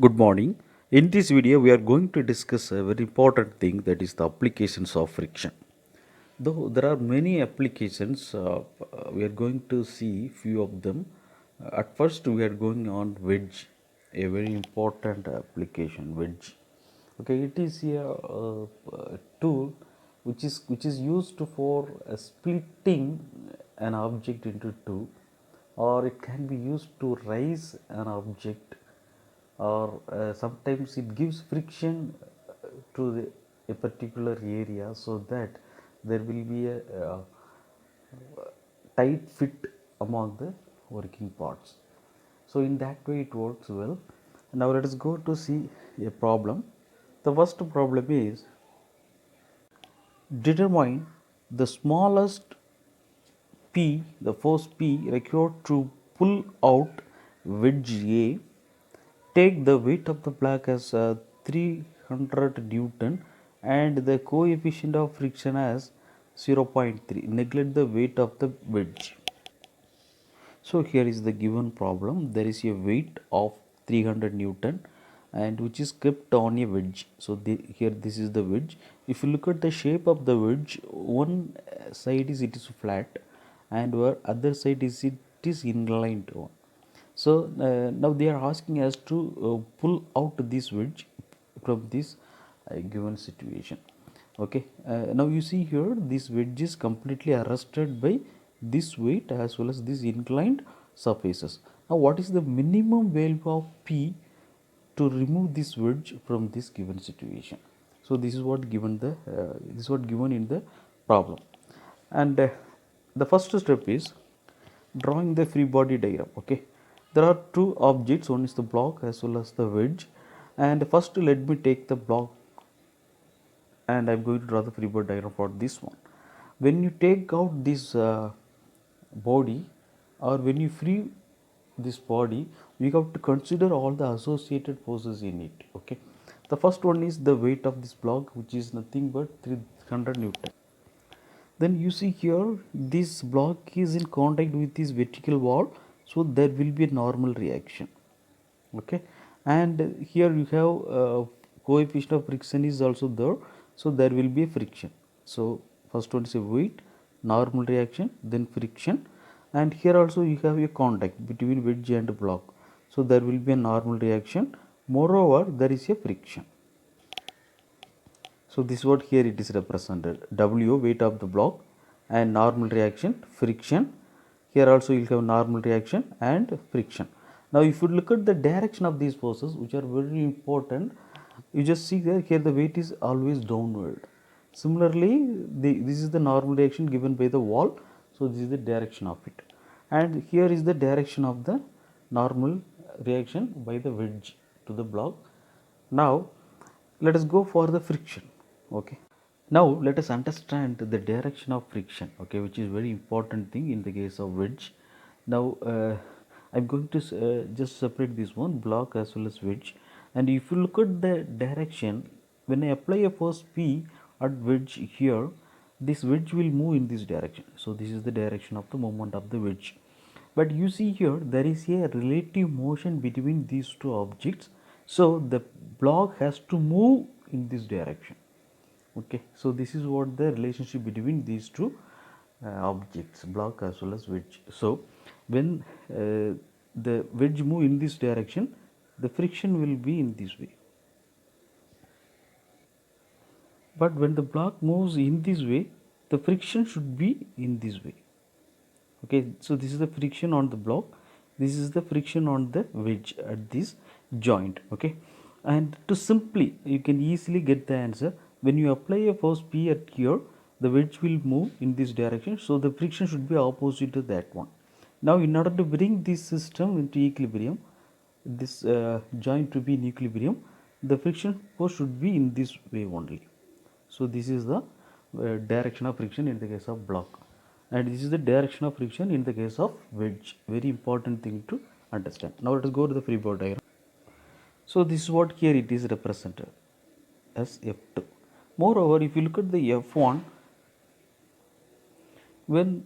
Good morning. In this video, we are going to discuss a very important thing, that is the applications of friction. Though there are many applications, we are going to see few of them. At first, we are going on wedge, a very important application. Wedge. Okay, it is a tool which is used for splitting an object into two, or it can be used to raise an object, or sometimes it gives friction to a particular area, so that there will be a tight fit among the working parts. So in that way it works well. Now let us go to see a problem. The first problem is, determine the smallest P, the force P required to pull out wedge A. Take the weight of the block as 300 Newton and the coefficient of friction as 0.3. Neglect the weight of the wedge. So here is the given problem. There is a weight of 300 Newton and which is kept on a wedge. So here this is the wedge. If you look at the shape of the wedge, one side is it is flat and where other side is it is inclined one. So now they are asking us to pull out this wedge from this given situation. Okay, now you see here this wedge is completely arrested by this weight as well as this inclined surfaces. Now what is the minimum value of P to remove this wedge from this given situation? So this is what given in the problem. And the first step is drawing the free body diagram. Okay, there are two objects, one is the block as well as the wedge, and first let me take the block and I am going to draw the free body diagram for this one. When you take out this body, or when you free this body, we have to consider all the associated forces in it. Okay, the first one is the weight of this block, which is nothing but 300 Newton. Then you see here this block is in contact with this vertical wall, so there will be a normal reaction. Okay, and here you have coefficient of friction is also there, so there will be a friction. So first one is a weight, normal reaction, then friction, and here also you have a contact between wedge and block, so there will be a normal reaction, moreover there is a friction. So this is what here it is represented, W weight of the block and normal reaction, friction. Here also you will have normal reaction and friction. Now if you look at the direction of these forces, which are very important, you just see that here the weight is always downward. Similarly, this is the normal reaction given by the wall, so this is the direction of it, and here is the direction of the normal reaction by the wedge to the block. Now let us go for the friction. Okay, now let us understand the direction of friction, okay, which is very important thing in the case of wedge. Now I'm going to just separate this one, block as well as wedge, and if you look at the direction, when I apply a force P at wedge here, this wedge will move in this direction. So this is the direction of the movement of the wedge. But you see here there is a relative motion between these two objects, so the block has to move in this direction. Okay, so this is what the relationship between these two objects, block as well as wedge. So when the wedge move in this direction, the friction will be in this way, but when the block moves in this way, the friction should be in this way. Okay, so this is the friction on the block, this is the friction on the wedge at this joint. Okay, and to simply you can easily get the answer. When you apply a force P at here, the wedge will move in this direction, so the friction should be opposite to that one. Now in order to bring this system into equilibrium, this joint to be in equilibrium, the friction force should be in this way only. So this is the direction of friction in the case of block, and this is the direction of friction in the case of wedge. Very important thing to understand. Now let us go to the free body diagram. So this is what here it is represented as F2. Moreover, if you look at the F1, when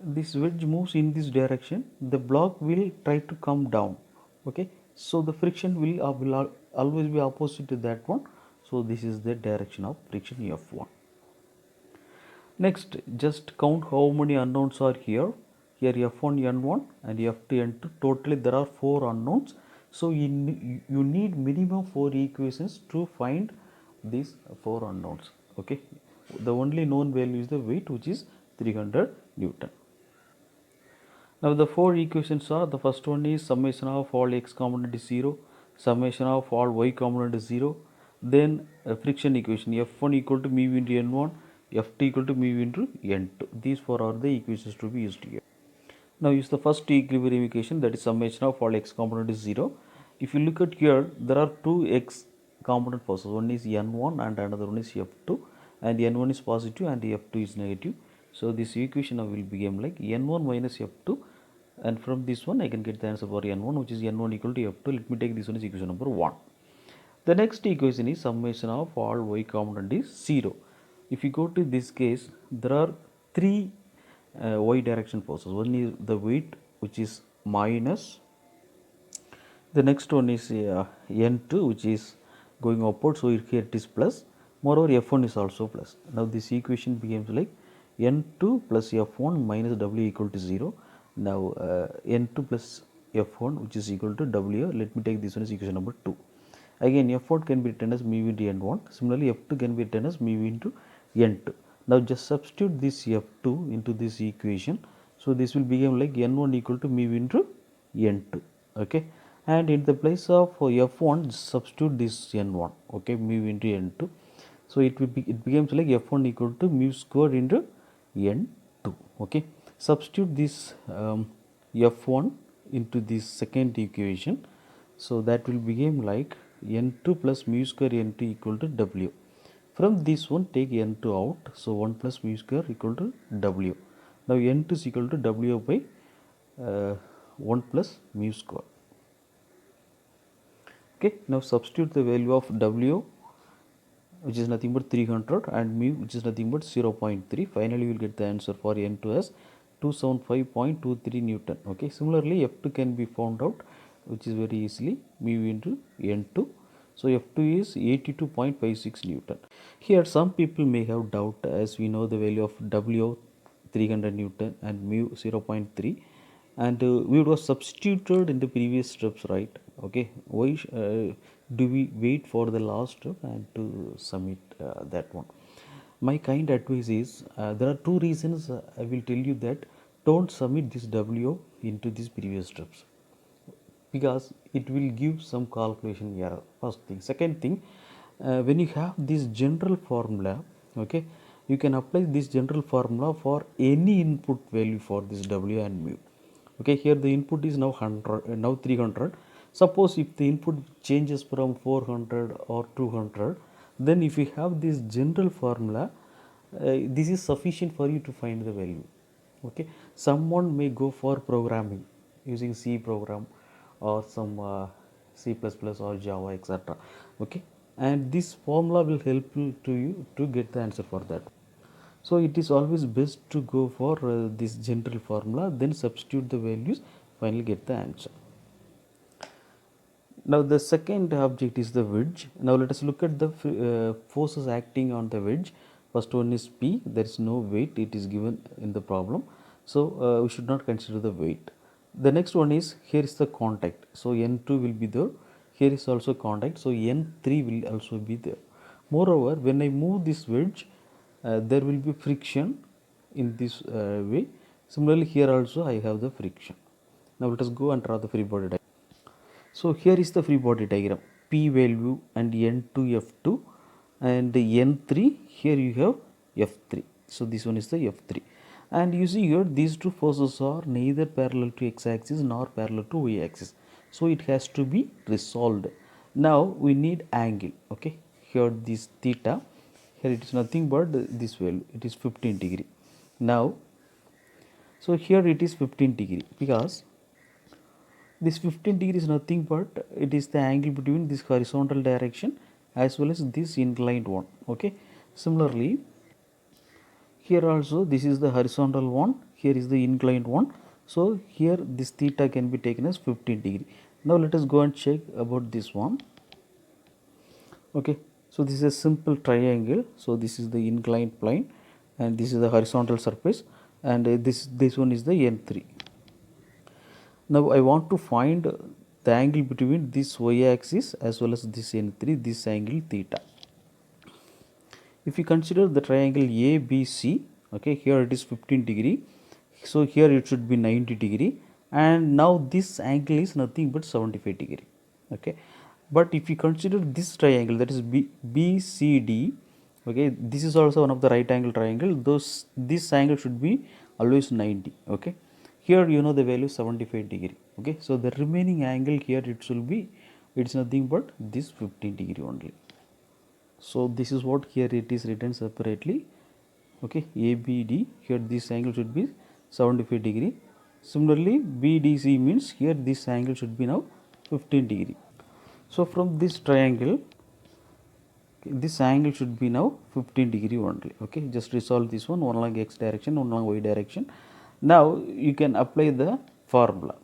this wedge moves in this direction, the block will try to come down. Okay, So the friction will always be opposite to that one. So this is the direction of friction F1. Next, just count how many unknowns are here. Here F1 N1 and F2 N2. Totally there are 4 unknowns. So you need minimum 4 equations to find these 4 unknowns. Okay. The only known value is the weight, which is 300 Newton. Now the 4 equations are, the first one is summation of all x component is 0, summation of all y component is 0, then friction equation F1 equal to mu into N1, F2 equal to mu into N2. These 4 are the equations to be used here. Now use the first equilibrium equation, that is summation of all x component is 0. If you look at here, there are 2 x component forces, one is N1 and another one is F2, and N1 is positive and F2 is negative. So this equation will become like N1 minus F2, and from this one I can get the answer for N1, which is N1 equal to F2. Let me take this one as equation number 1. The next equation is summation of all y component is 0. If you go to this case, there are 3 y direction forces. One is the weight, which is minus. The next one is N2, which is going upward, so here it is plus. Moreover, F1 is also plus. Now this equation becomes like N2 plus F1 minus W equal to 0. Now N2 plus F1, which is equal to W. Let me take this one as equation number 2. Again, F1 can be written as mu into N1. Similarly, F2 can be written as mu into N2. Now just substitute this F2 into this equation. So this will become like N1 equal to mu into N2. Okay, and in the place of F1, substitute this N1. Okay, mu into N2. So it becomes like F1 equal to mu square into N2. Okay, substitute this F1 into this second equation. So that will become like N2 plus mu square N2 equal to W. From this one, take N2 out. So 1 plus mu square equal to W. Now N2 is equal to W by 1 plus mu square. Okay, now substitute the value of W, which is nothing but 300, and mu, which is nothing but 0.3. Finally, you will get the answer for N2 as 275.23 Newton. Okay, similarly, F2 can be found out, which is very easily mu into N2. So F2 is 82.56 Newton. Here some people may have doubt, as we know the value of W 300 Newton and mu 0.3, and we would have substituted in the previous steps, right? Okay, why do we wait for the last step and to submit that one? My kind advice is, there are 2 reasons I will tell you that don't submit this W into these previous steps, because it will give some calculation error. First thing. Second thing, when you have this general formula, okay, you can apply this general formula for any input value for this W and mu. Okay, here the input is now 100, now 300. Suppose if the input changes from 400 or 200, then if you have this general formula, this is sufficient for you to find the value. Okay, someone may go for programming using C program or some C++ or Java, etc. Okay, and this formula will help you to get the answer for that. So it is always best to go for this general formula, then substitute the values, finally get the answer. Now the second object is the wedge. Now let us look at the forces acting on the wedge. First one is P. There is no weight, it is given in the problem, so we should not consider the weight. The next one is, here is the contact, so N2 will be there. Here is also contact, so N3 will also be there. Moreover, when I move this wedge, there will be friction in this way. Similarly, here also I have the friction. Now let us go and draw the free body diagram. So here is the free body diagram, P value and N2 F2 and N3, here you have F3. So this one is the F3, and you see here these 2 forces are neither parallel to x axis nor parallel to y axis, so it has to be resolved. Now we need angle. Okay, here this theta, here it is nothing but this value, it is 15 degree. Now so here it is 15 degree, because this 15 degree is nothing but it is the angle between this horizontal direction as well as this inclined one. Okay, similarly here also this is the horizontal one, here is the inclined one, so here this theta can be taken as 15 degree. Now let us go and check about this one. Okay, so this is a simple triangle. So this is the inclined plane and this is the horizontal surface, and this one is the n3. Now I want to find the angle between this y axis as well as this n3, this angle theta. If you consider the triangle ABC, okay, here it is 15 degree, so here it should be 90 degree, and now this angle is nothing but 75 degree. Okay, but if you consider this triangle, that is BCD, okay, this is also one of the right angle triangle, those this angle should be always 90. Okay, here you know the value 75 degree. Okay, so the remaining angle here it should be, it's nothing but this 15 degree only. So this is what here it is written separately. Okay, ABD, here this angle should be 75 degree. Similarly BDC means here this angle should be now 15 degree. So from this triangle, this angle should be now 15 degree only. Okay, just resolve this one along x direction, one along y direction. Now you can apply the formula.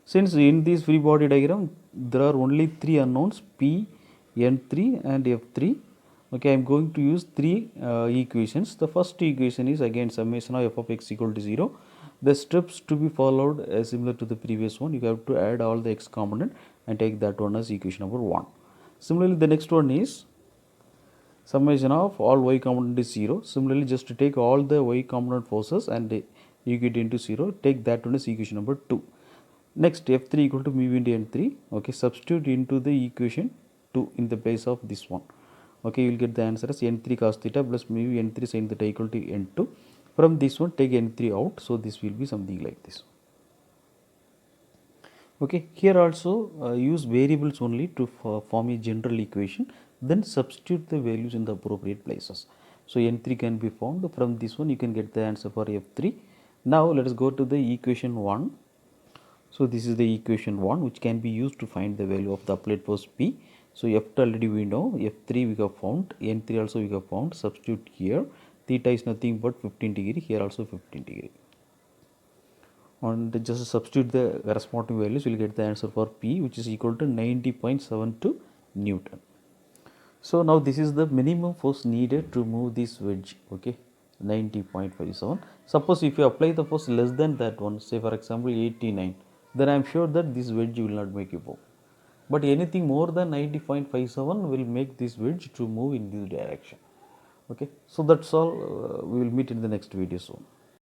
Since in this free body diagram there are only three unknowns P, N3 and F3. Okay, I am going to use three equations. The first equation is again summation of f of x equal to 0. The steps to be followed similar to the previous one. You have to add all the x component and take that one as equation number 1. Similarly, the next one is summation of all y component is 0. Similarly, just to take all the y component forces and equate into 0, take that one as equation number 2. Next, F3 equal to mu into N3. Okay, substitute into the equation 2 in the place of this one. Okay, you will get the answer as N3 cos theta plus mu N3 sin theta equal to N2. From this one, take N3 out. So this will be something like this. Okay, here also use variables only to form a general equation, then substitute the values in the appropriate places. So N3 can be found. From this one you can get the answer for F3. Now let us go to the equation 1. So this is the equation 1 which can be used to find the value of the applied force P. So F2 already we know, F3 we have found, N3 also we have found. Substitute here, theta is nothing but 15 degree, here also 15 degree. And just substitute the corresponding values, you will get the answer for P, which is equal to 90.72 Newton. So now this is the minimum force needed to move this wedge. Okay, 90.57. Suppose if you apply the force less than that one, say for example 89, then I am sure that this wedge will not make a move. But anything more than 90.57 will make this wedge to move in this direction. Okay, so that's all. We will meet in the next video soon.